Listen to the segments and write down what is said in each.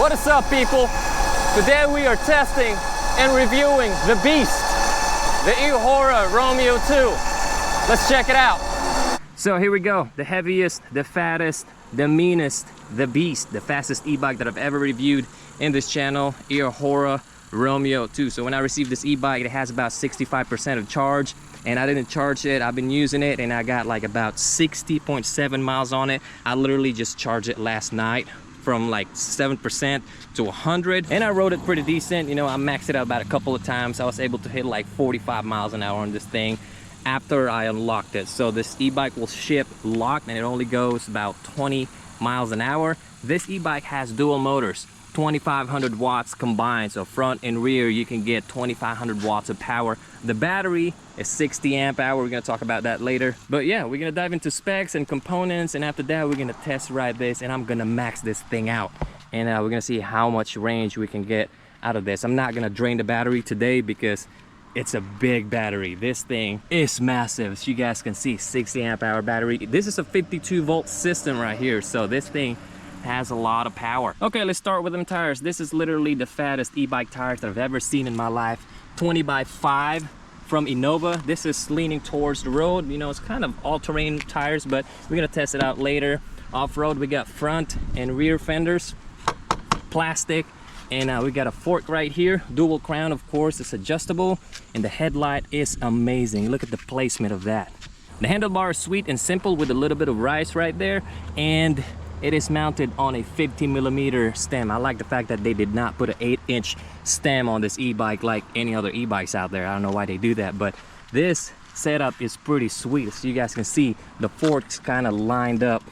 What is up, people? Today we are testing and reviewing the beast, the Eahora Romeo 2. Let's check it out. So here we go, the heaviest, the fattest, the meanest, the beast, the fastest e-bike that I've ever reviewed in this channel, Eahora Romeo 2. So when I received this e-bike, it has about 65% of charge, and I didn't charge it. I've been using it and I got like about 60.7 miles on it. I literally just charged it last night from like 7% to 100, and I rode it pretty decent. You know, I maxed it out about a couple of times. I was able to hit like 45 miles an hour on this thing after I unlocked it. So this e-bike will ship locked and it only goes about 20 miles an hour. This e-bike has dual motors, 2500 watts combined, so front and rear you can get 2500 watts of power. The battery is 60 amp hour. We're going to talk about that later, but yeah, we're going to dive into specs and components, and after that we're going to test ride this, and I'm going to max this thing out, and we're going to see how much range we can get out of this. I'm not going to drain the battery today because it's a big battery. This thing is massive, as you guys can see. 60 amp hour battery. This is a 52 volt system right here, so this thing has a lot of power. Okay, let's start with them tires. This is literally the fattest e-bike tires that I've ever seen in my life. 20x5 from Innova. This is leaning towards the road. You know, it's kind of all-terrain tires, but we're gonna test it out later. Off-road, we got front and rear fenders, plastic, and we got a fork right here. Dual crown, of course, it's adjustable, and the headlight is amazing. Look at the placement of that. The handlebar is sweet and simple with a little bit of rise right there, and it is mounted on a 50mm stem. I like the fact that they did not put an 8-inch stem on this e-bike like any other e-bikes out there. I don't know why they do that, but this setup is pretty sweet. So you guys can see the forks kind of lined up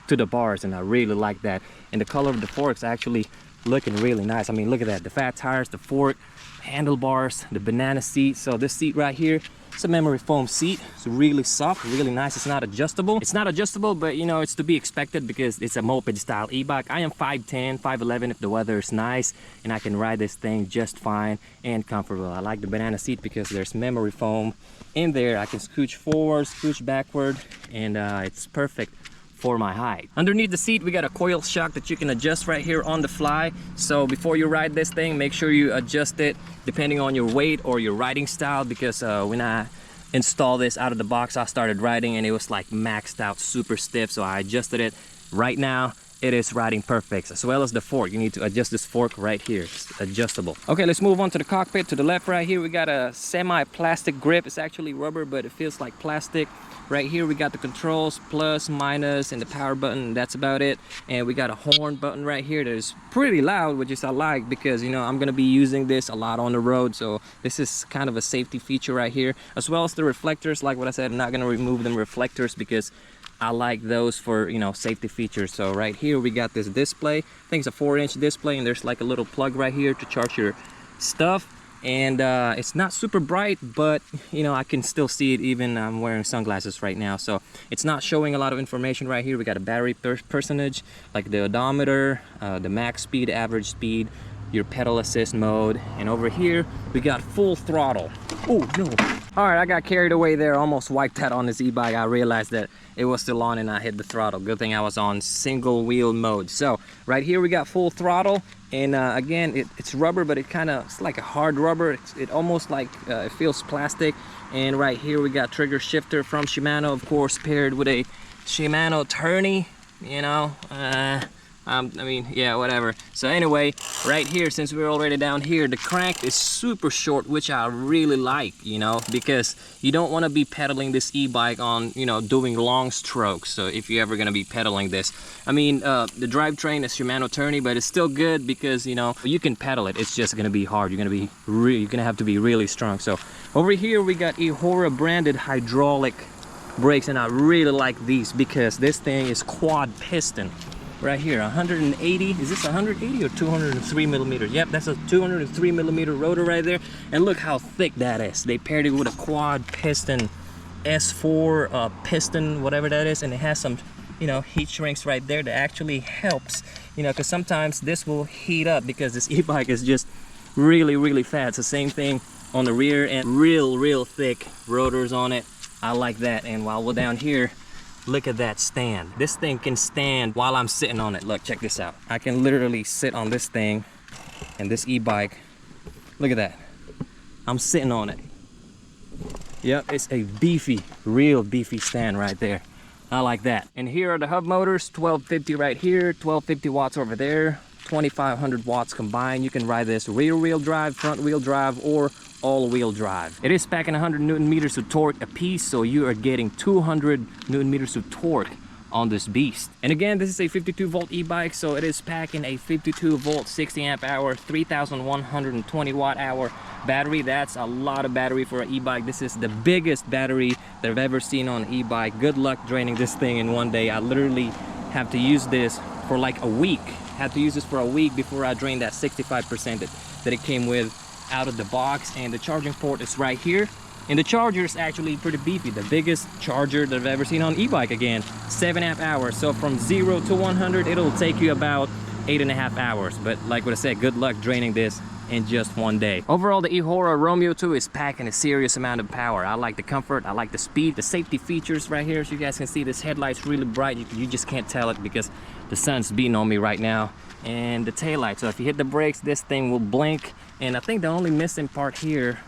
to the bars, and I really like that. And the color of the forks actually looking really nice. I mean, look at that, the fat tires, the fork, handlebars, the banana seat. So this seat right here, it's a memory foam seat. It's really soft, really nice. It's not adjustable. It's not adjustable, but you know, it's to be expected because it's a moped style e-bike. I am 5'10", 5'11" if the weather is nice, and I can ride this thing just fine and comfortable. I like the banana seat because there's memory foam in there. I can scooch forward, scooch backward, and it's perfect for my height. Underneath the seat we got a coil shock that you can adjust right here on the fly. So before you ride this thing, make sure you adjust it depending on your weight or your riding style, because when I installed this out of the box, I started riding and it was like maxed out, super stiff, so I adjusted it. Right now it is riding perfect, as well as the fork. You need to adjust this fork right here. It's adjustable. Okay, let's move on to the cockpit. To the left right here we got a semi-plastic grip. It's actually rubber, but it feels like plastic. Right here we got the controls, plus, minus, and the power button. That's about it. And we got a horn button right here that is pretty loud, which is I like, because you know I'm gonna be using this a lot on the road, so this is kind of a safety feature right here, as well as the reflectors. Like what I said, I'm not gonna remove them reflectors because I like those for, you know, safety features. So right here we got this display. I think it's a 4-inch display, and there's like a little plug right here to charge your stuff. And it's not super bright, but you know, I can still see it even I'm wearing sunglasses right now, so it's not showing a lot of information. Right here we got a battery percentage, like the odometer, the max speed, average speed, your pedal assist mode, and over here we got full throttle. Oh no, all right, I got carried away there, almost wiped that on this e-bike. I realized that it was still on and I hit the throttle. Good thing I was on single wheel mode. So right here we got full throttle, and again, it's rubber, but it's like a hard rubber. It almost like it feels plastic. And right here we got trigger shifter from Shimano, of course, paired with a Shimano tourney, you know. I mean, yeah, whatever. So anyway, right here, since we're already down here, the crank is super short, which I really like, you know, because you don't want to be pedaling this e-bike on, you know, doing long strokes. So if you're ever going to be pedaling this, I mean, the drivetrain is Shimano tourney, but it's still good because, you know, you can pedal it. It's just going to be hard. You're going to have to be really strong. So over here we got Eahora branded hydraulic brakes, and I really like these because this thing is quad piston. Right here, 180, is this 180 or 203 millimeters? Yep, that's a 203 millimeter rotor right there. And look how thick that is. They paired it with a quad piston S4 piston, whatever that is, and it has some, you know, heat shrinks right there that actually helps, you know, because sometimes this will heat up because this e-bike is just really fat. It's the same thing on the rear, and real thick rotors on it. I like that. And while we're down here, Look at that stand. This thing can stand while I'm sitting on it. Look, check this out. I can literally sit on this thing and this e-bike. Look at that. I'm sitting on it. Yep, it's a beefy, real beefy stand right there. I like that. And here are the hub motors, 1250 right here, 1250 watts over there, 2500 watts combined. You can ride this rear wheel drive, front wheel drive, or all wheel drive. It is packing 100 Newton meters of torque a piece, so you are getting 200 Newton meters of torque on this beast. And again, this is a 52 volt e-bike, so it is packing a 52 volt 60 amp hour 3120 watt hour battery. That's a lot of battery for an e-bike. This is the biggest battery that I've ever seen on an e-bike. Good luck draining this thing in one day. I literally have to use this for like a week. Had to use this for a week before I drained that 65% that it came with out of the box. And the charging port is right here. And the charger is actually pretty beefy. The biggest charger that I've ever seen on e-bike. Again, 7 amp hours. So from 0 to 100, it'll take you about 8.5 hours. But like what I said, good luck draining this in just one day. Overall, the Eahora Romeo 2 is packing a serious amount of power. I like the comfort, I like the speed, the safety features right here. As you guys can see, this headlight's really bright. You just can't tell it because the sun's beating on me right now. And the taillight, so if you hit the brakes, this thing will blink. And I think the only missing part here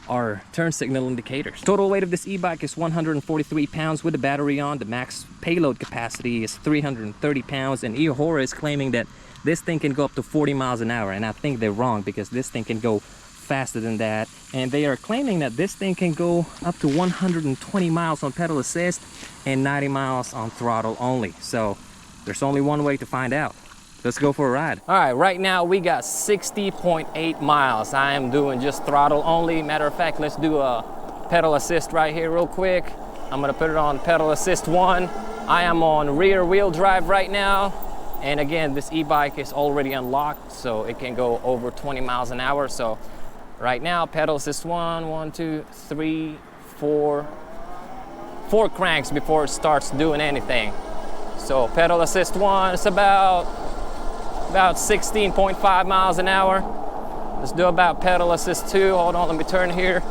are turn signal indicators. Total weight of this e-bike is 143 pounds with the battery on. The max payload capacity is 330 pounds, and Eahora is claiming that this thing can go up to 40 miles an hour, and I think they're wrong because this thing can go faster than that. And they are claiming that this thing can go up to 120 miles on pedal assist and 90 miles on throttle only. So there's only one way to find out. Let's go for a ride. All right, right now we got 60.8 miles. I am doing just throttle only. Matter of fact, let's do a pedal assist right here real quick. I'm gonna put it on pedal assist 1. I am on rear wheel drive right now. And again, this e-bike is already unlocked, so it can go over 20 miles an hour. So right now, pedal assist 1, 2, 3, 4 cranks before it starts doing anything. So pedal assist 1, it's about 16.5 miles an hour. Let's do about pedal assist 2. Hold on, let me turn here.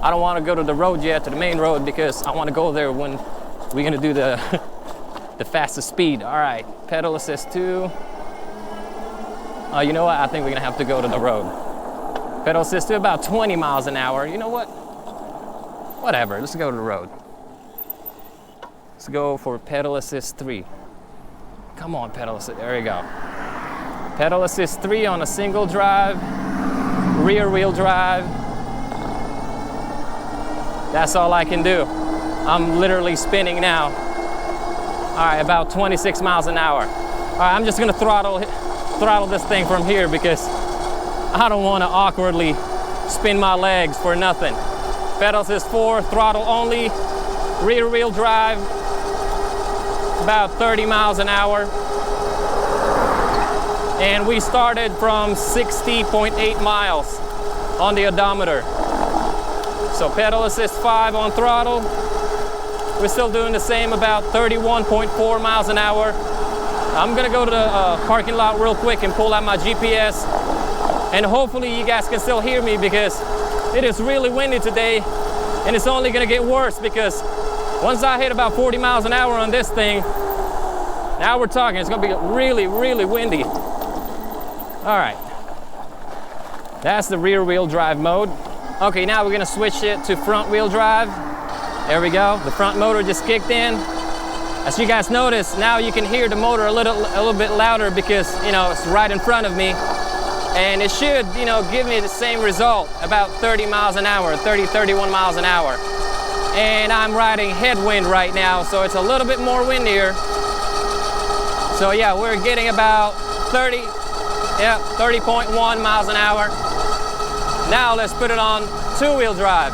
I don't want to go to the road yet, to the main road, because I want to go there when we're gonna do the the fastest speed. All right, pedal assist 2. You know what? I think we're gonna have to go to the road. Pedal assist 2, about 20 miles an hour. You know what? Whatever, let's go to the road. Let's go for pedal assist 3. Come on, pedal assist, there we go. Pedal assist 3 on a single drive, rear wheel drive. That's all I can do. I'm literally spinning now. All right, about 26 miles an hour. All right, I'm just gonna throttle this thing from here because I don't wanna awkwardly spin my legs for nothing. Pedal assist 4, throttle only, rear wheel drive, about 30 miles an hour. And we started from 60.8 miles on the odometer. So pedal assist 5 on throttle. We're still doing the same, about 31.4 miles an hour. I'm gonna go to the parking lot real quick and pull out my GPS. And hopefully you guys can still hear me because it is really windy today. And it's only gonna get worse because once I hit about 40 miles an hour on this thing, now we're talking, it's gonna be really, really windy. All right, that's the rear wheel drive mode. Okay, now we're gonna switch it to front wheel drive. There we go, the front motor just kicked in. As you guys notice, now you can hear the motor a little bit louder because, you know, it's right in front of me. And it should, you know, give me the same result, about 30 miles an hour, 30, 31 miles an hour. And I'm riding headwind right now, so it's a little bit more windier. So yeah, we're getting about 30.1 miles an hour. Now let's put it on two-wheel drive.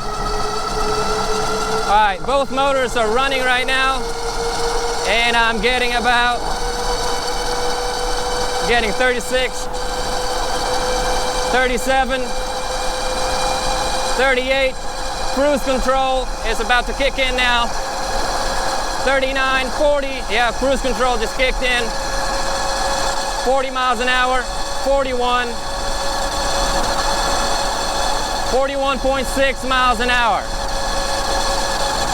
All right, both motors are running right now, and I'm getting 36, 37, 38. Cruise control is about to kick in now. 39, 40, yeah, cruise control just kicked in. 40 miles an hour, 41, 41.6 miles an hour.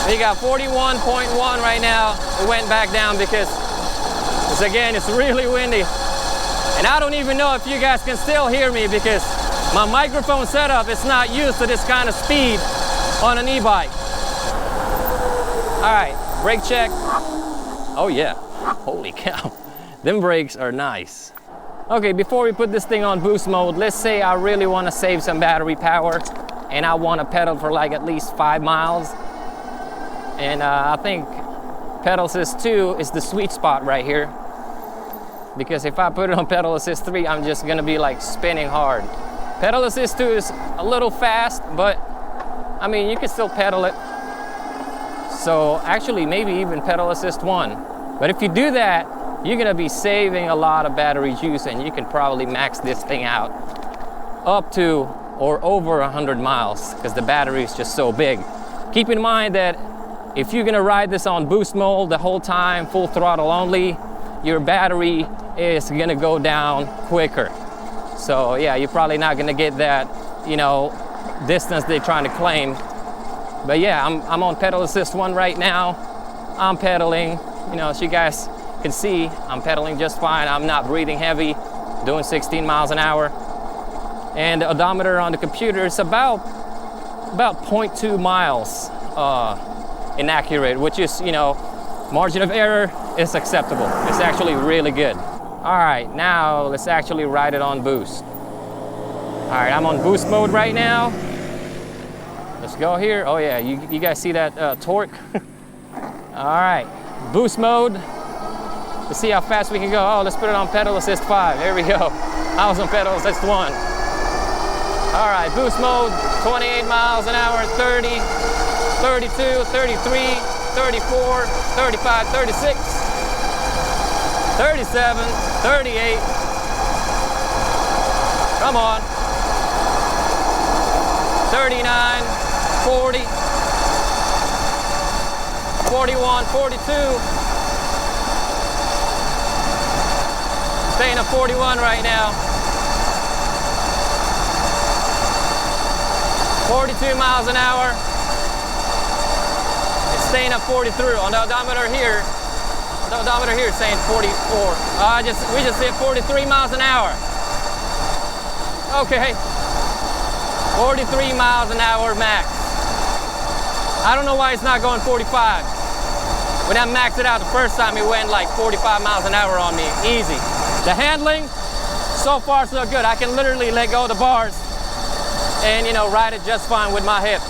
We got 41.1 right now. It went back down because, again, it's really windy. And I don't even know if you guys can still hear me because my microphone setup is not used to this kind of speed on an e-bike. All right, brake check. Oh yeah, holy cow. Them brakes are nice. Okay, before we put this thing on boost mode, let's say I really want to save some battery power and I want to pedal for like at least 5 miles. And I think pedal assist 2 is the sweet spot right here. Because if I put it on pedal assist 3, I'm just gonna be like spinning hard. Pedal assist 2 is a little fast, but I mean, you can still pedal it. So actually, maybe even pedal assist 1. But if you do that, you're gonna be saving a lot of battery juice and you can probably max this thing out up to or over 100 miles because the battery is just so big. Keep in mind that if you're gonna ride this on boost mode the whole time, full throttle only, your battery is gonna go down quicker. So yeah, you're probably not gonna get that, you know, distance they're trying to claim. But yeah, I'm on pedal assist 1 right now. I'm pedaling, you know, as you guys can see, I'm pedaling just fine. I'm not breathing heavy, doing 16 miles an hour. And the odometer on the computer is about 0.2 miles inaccurate, which is, you know, margin of error is acceptable. It's actually really good. All right, now let's actually ride it on boost. All right, I'm on boost mode right now. Let's go here. Oh yeah, you guys see that torque? All right, boost mode. Let's see how fast we can go. Oh, let's put it on pedal assist 5. There we go. I was on pedal assist 1. All right, boost mode, 28 miles an hour, 30, 32, 33, 34, 35, 36, 37, 38. Come on. 39, 40, 41, 42. Staying at 41 right now. 42 miles an hour. It's staying at 43 on the odometer here. The odometer here is saying 44. We just hit 43 miles an hour. Okay. 43 miles an hour max. I don't know why it's not going 45. When I maxed it out the first time, it went like 45 miles an hour on me, easy. The handling, so far so good. I can literally let go of the bars and, you know, ride it just fine with my hips.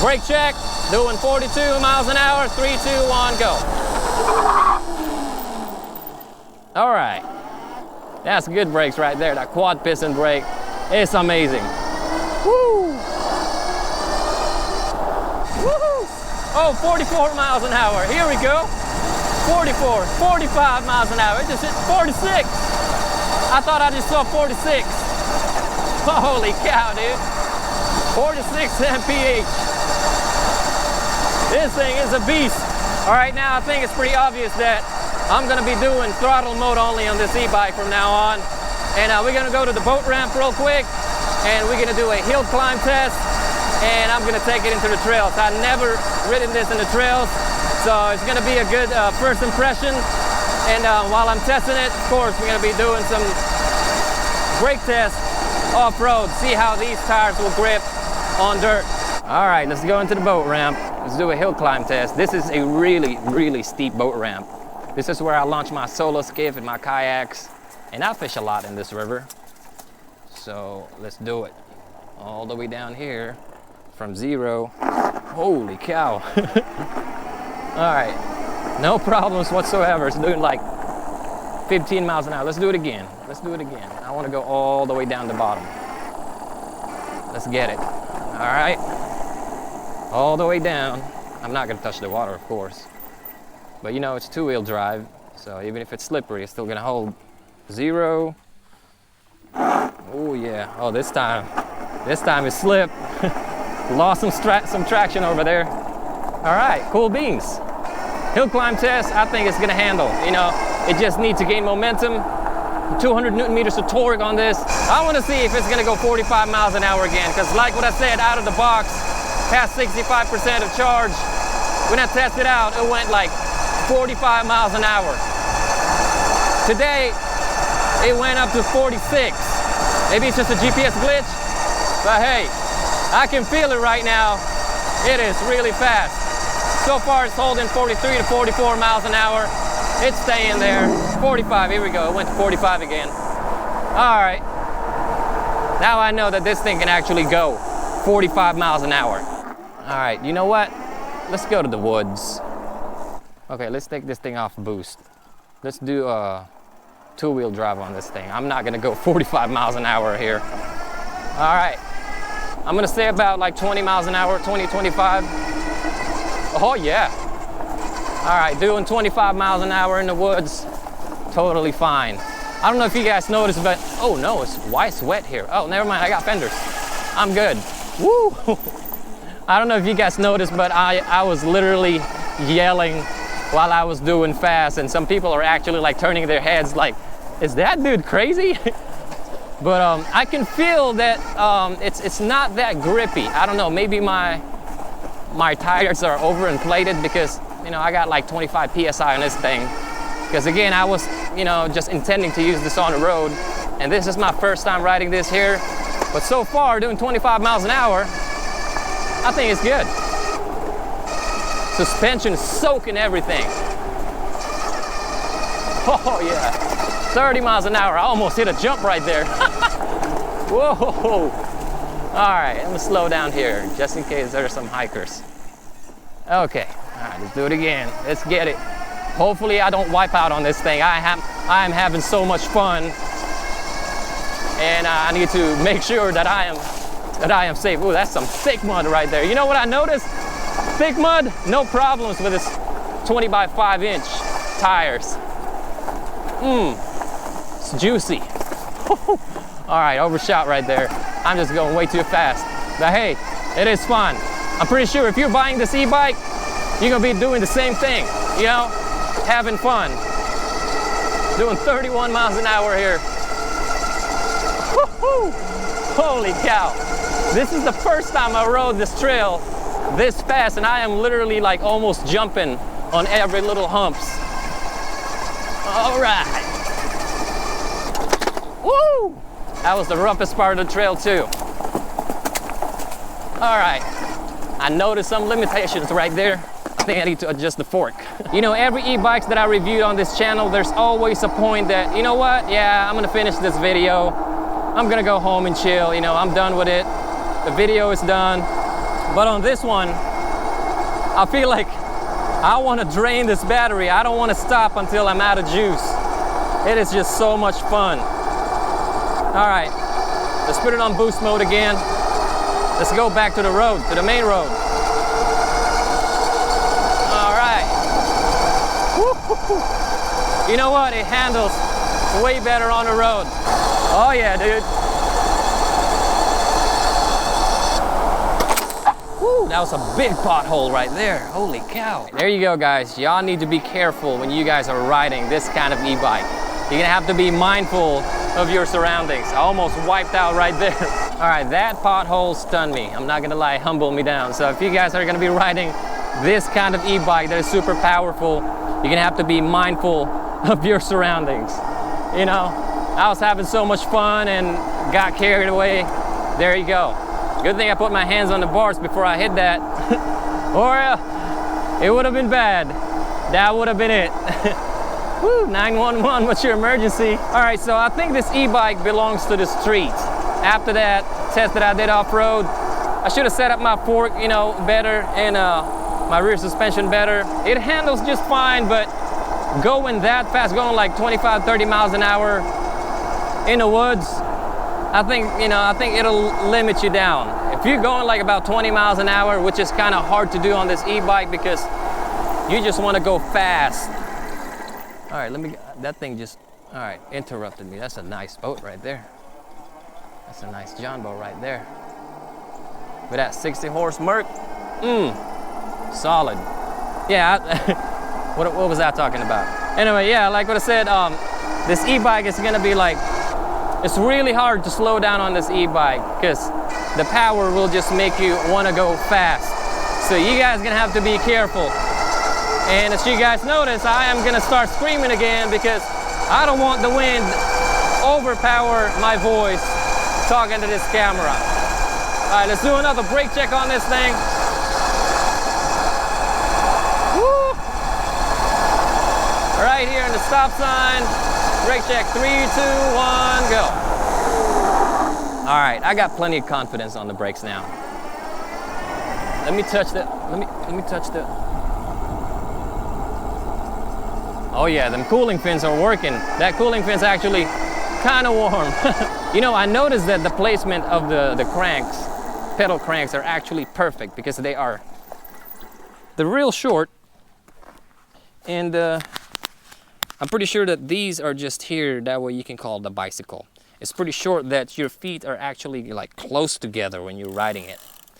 Brake check, doing 42 miles an hour, 3, 2, 1, go. All right, that's good brakes right there. That quad piston brake, it's amazing. Woo! Woohoo! Oh, 44 miles an hour, here we go. 44, 45 miles an hour. It just hit 46. I thought I just saw 46. Holy cow, dude. 46 mph. This thing is a beast. All right, now I think it's pretty obvious that I'm gonna be doing throttle mode only on this e-bike from now on. And we're gonna go to the boat ramp real quick and we're gonna do a hill climb test and I'm gonna take it into the trails. I've never ridden this in the trails. So it's gonna be a good first impression. And while I'm testing it, of course, we're gonna be doing some brake tests off-road, see how these tires will grip on dirt. All right, let's go into the boat ramp. Let's do a hill climb test. This is a really, really steep boat ramp. This is where I launch my solo skiff and my kayaks. And I fish a lot in this river. So let's do it. All the way down here from 0. Holy cow. All right, no problems whatsoever. It's doing like 15 miles an hour. Let's do it again. Let's do it again. I want to go all the way down the bottom. Let's get it. All right, all the way down. I'm not gonna touch the water, of course. But you know, it's 2-wheel drive, so even if it's slippery, it's still gonna hold. 0. Oh yeah, oh this time it slipped. Lost some traction over there. All right, cool beans. Hill climb test, I think it's gonna handle. You know, it just needs to gain momentum. 200 Newton meters of torque on this. I wanna see if it's gonna go 45 miles an hour again, because like what I said, out of the box, past 65% of charge. When I tested out, it went like 45 miles an hour. Today, it went up to 46. Maybe it's just a GPS glitch, but hey, I can feel it right now. It is really fast. So far, it's holding 43 to 44 miles an hour. It's staying there. 45, here we go. It went to 45 again. All right. Now I know that this thing can actually go 45 miles an hour. All right, you know what? Let's go to the woods. Okay, let's take this thing off boost. Let's do a two-wheel drive on this thing. I'm not gonna go 45 miles an hour here. All right, I'm gonna say about like 20 miles an hour, 20, 25. Oh yeah. All right, doing 25 miles an hour in the woods, totally fine. I don't know if you guys noticed, but oh no, it's wet here. Oh, never mind, I got fenders. I'm good. Woo! I don't know if you guys noticed, but I was literally yelling while I was doing fast, and some people are actually like turning their heads like, is that dude crazy? But I can feel that it's not that grippy. I don't know, maybe my tires are overinflated because, you know, I got like 25 PSI on this thing. Because again, I was, you know, just intending to use this on the road, and this is my first time riding this here. But so far, doing 25 miles an hour, I think it's good. Suspension is soaking everything. Oh yeah, 30 miles an hour. I almost hit a jump right there. Whoa. All right, I'm gonna slow down here just in case there are some hikers. Okay, all right, let's do it again. Let's get it. Hopefully I don't wipe out on this thing. I am having so much fun, and I need to make sure that I am safe. Ooh, that's some thick mud right there. You know what I noticed? Thick mud, no problems with this 20 by 5 inch tires. It's juicy. All right, overshot right there. I'm just going way too fast. But hey, it is fun. I'm pretty sure if you're buying this e-bike, you're gonna be doing the same thing, you know? Having fun. Doing 31 miles an hour here. Woo-hoo! Holy cow. This is the first time I rode this trail this fast, and I am literally like almost jumping on every little humps. All right. Woo! That was the roughest part of the trail too. All right. I noticed some limitations right there. I think I need to adjust the fork. You know, every e-bikes that I reviewed on this channel, there's always a point that, you know what? Yeah, I'm gonna finish this video. I'm gonna go home and chill. You know, I'm done with it. The video is done. But on this one, I feel like I wanna drain this battery. I don't wanna stop until I'm out of juice. It is just so much fun. All right, let's put it on boost mode again. Let's go back to the road, to the main road. You know what? It handles way better on the road. Oh yeah, dude. Woo, that was a big pothole right there. Holy cow. There you go, guys. Y'all need to be careful when you guys are riding this kind of e-bike. You're gonna have to be mindful of your surroundings. I almost wiped out right there. All right, that pothole stunned me. I'm not gonna lie, humbled me down. So if you guys are gonna be riding this kind of e-bike that is super powerful, you're gonna have to be mindful of your surroundings. You know, I was having so much fun and got carried away. There you go. Good thing I put my hands on the bars before I hit that. Or it would have been bad. That would have been it. Woo, 911, what's your emergency? All right, so I think this e-bike belongs to the street. After that test that I did off-road, I should have set up my fork, you know, better, and my rear suspension better. It handles just fine, but going that fast, going like 25, 30 miles an hour in the woods, I think it'll limit you down. If you're going like about 20 miles an hour, which is kind of hard to do on this e-bike because you just want to go fast. All right, that thing just, all right, interrupted me. That's a nice boat right there. That's a nice John boat right there. With that 60 horse Merc, solid. Yeah, what was I talking about? Anyway, yeah, like what I said, this e-bike is gonna be like, it's really hard to slow down on this e-bike because the power will just make you want to go fast. So you guys gonna have to be careful. And as you guys notice, I am gonna start screaming again because I don't want the wind overpower my voice talking to this camera. All right, let's do another brake check on this thing. Woo! Right here in the stop sign. Brake check, 3, 2, 1, go. All right, I got plenty of confidence on the brakes now. Let me touch the, let me touch the. Oh yeah, them cooling fins are working. That cooling fin's actually kind of warm. You know, I noticed that the placement of the cranks, pedal cranks, are actually perfect because they're real short. And I'm pretty sure that these are just here, that way you can call it a bicycle. It's pretty short that your feet are actually like close together when you're riding it.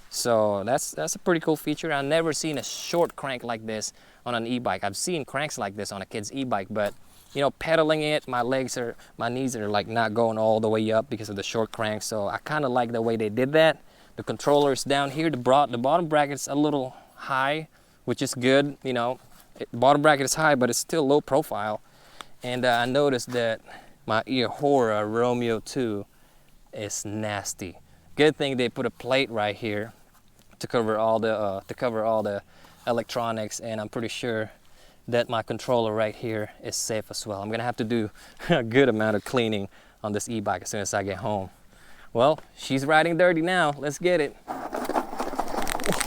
So that's a pretty cool feature. I've never seen a short crank like this on an e-bike. I've seen cranks like this on a kid's e-bike, but you know, pedaling it, my knees are like not going all the way up because of the short crank. So I kind of like the way they did that. The controller's down here, the bottom bracket's a little high, which is good. You know, bottom bracket is high, but it's still low profile. And I noticed that my Eahora Romeo 2 is nasty. Good thing they put a plate right here to cover all the electronics, and I'm pretty sure that my controller right here is safe as well. I'm gonna have to do a good amount of cleaning on this e-bike as soon as I get home. Well, she's riding dirty now. Let's get it.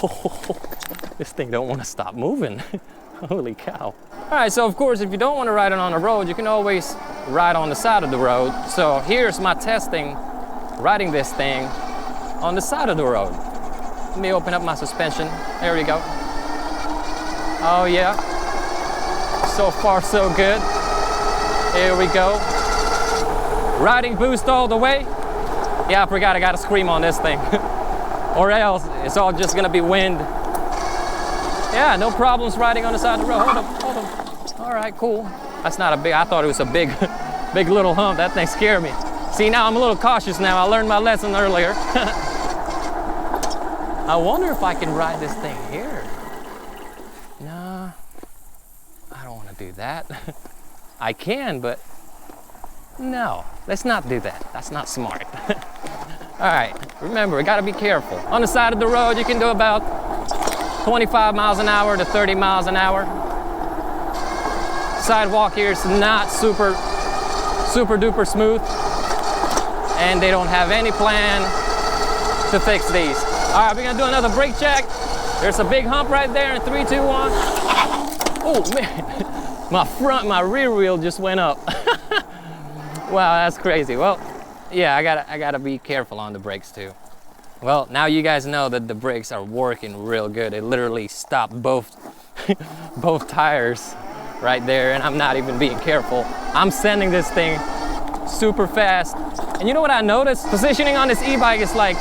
Oh, this thing don't want to stop moving. Holy cow. All right, so of course, if you don't want to ride it on the road, you can always ride on the side of the road. So here's my testing, riding this thing on the side of the road. Let me open up my suspension. There we go. Oh yeah. So far, so good. Here we go. Riding boost all the way. Yeah, I forgot I gotta scream on this thing. Or else it's all just gonna be wind. Yeah, no problems riding on the side of the road. Hold up. All right, cool. That's not a big, I thought it was a big, big little hump. That thing scared me. See, now I'm a little cautious now. I learned my lesson earlier. I wonder if I can ride this thing here. No, I don't want to do that. I can, but no, let's not do that. That's not smart. All right, remember, we gotta be careful. On the side of the road, you can do about 25 miles an hour to 30 miles an hour. Sidewalk here is not super duper smooth, and they don't have any plan to fix these. All right, we're gonna do another brake check. There's a big hump right there in 3, 2, 1. Oh man, my rear wheel just went up. Wow, that's crazy. Well, yeah, I gotta be careful on the brakes too. Well, now you guys know that the brakes are working real good. It literally stopped both tires right there, and I'm not even being careful. I'm sending this thing super fast. And you know what I noticed? Positioning on this e-bike is like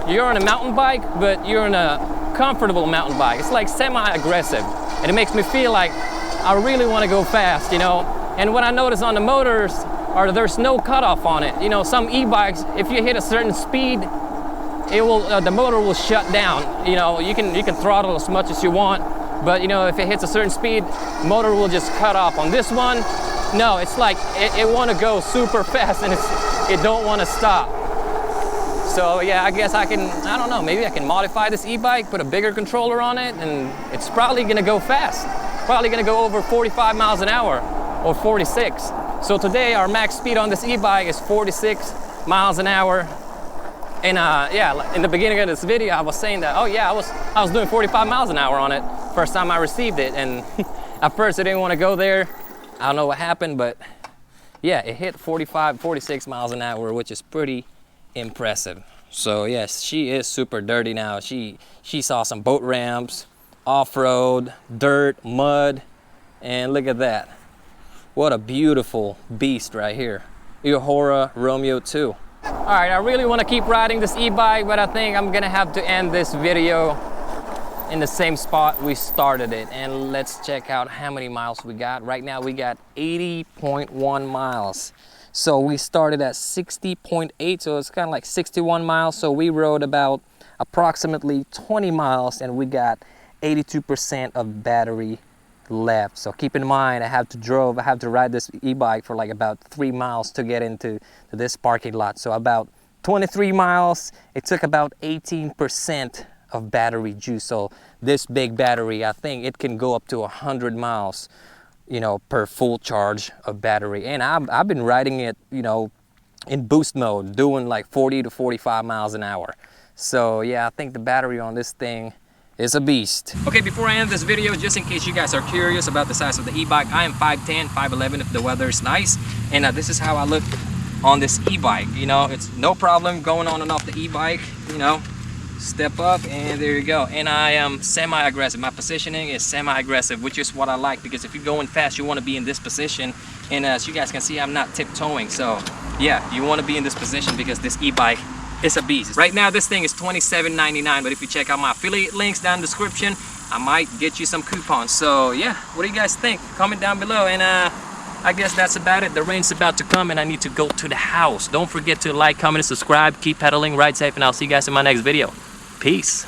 you're on a mountain bike, but you're on a comfortable mountain bike. It's like semi-aggressive, and it makes me feel like I really want to go fast, you know? And what I notice on the motors are there's no cutoff on it. You know, some e-bikes, if you hit a certain speed, it will the motor will shut down. You know, you can throttle as much as you want, but you know, if it hits a certain speed, motor will just cut off. On this one, no, it's like it want to go super fast, and it don't want to stop. So yeah, I guess I don't know, maybe I can modify this e-bike, put a bigger controller on it, and it's probably gonna go fast. Probably gonna go over 45 miles an hour or 46. So today our max speed on this e-bike is 46 miles an hour. And yeah, in the beginning of this video, I was saying that, oh yeah, I was doing 45 miles an hour on it first time I received it. And at first I didn't want to go there. I don't know what happened, but yeah, it hit 45, 46 miles an hour, which is pretty impressive. So yes, she is super dirty now. She saw some boat ramps, off-road, dirt, mud, and look at that. What a beautiful beast right here. Eahora Romeo 2. All right, I really want to keep riding this e-bike, but I think I'm gonna have to end this video in the same spot we started it. And let's check out how many miles we got. Right now we got 80.1 miles. So we started at 60.8, so it's kind of like 61 miles. So we rode about approximately 20 miles and we got 82% of battery left. So keep in mind, I have to ride this e-bike for like about 3 miles to get into this parking lot. So about 23 miles, it took about 18% of battery juice. So this big battery, I think it can go up to 100 miles, you know, per full charge of battery. And I've been riding it, you know, in boost mode, doing like 40 to 45 miles an hour. So yeah, I think the battery on this thing is a beast. Okay, before I end this video, just in case you guys are curious about the size of the e-bike, I am 5'10", 5'11" if the weather is nice. And this is how I look on this e-bike. You know, it's no problem going on and off the e-bike, you know, step up and there you go. And I am semi-aggressive. My positioning is semi-aggressive, which is what I like, because if you're going fast, you want to be in this position. And as you guys can see, I'm not tiptoeing. So yeah, you want to be in this position because this e-bike is a beast. Right now, this thing is $27.99, but if you check out my affiliate links down in the description, I might get you some coupons. So yeah, what do you guys think? Comment down below. And I guess that's about it. The rain's about to come and I need to go to the house. Don't forget to like, comment, and subscribe. Keep pedaling, ride safe, and I'll see you guys in my next video. Peace.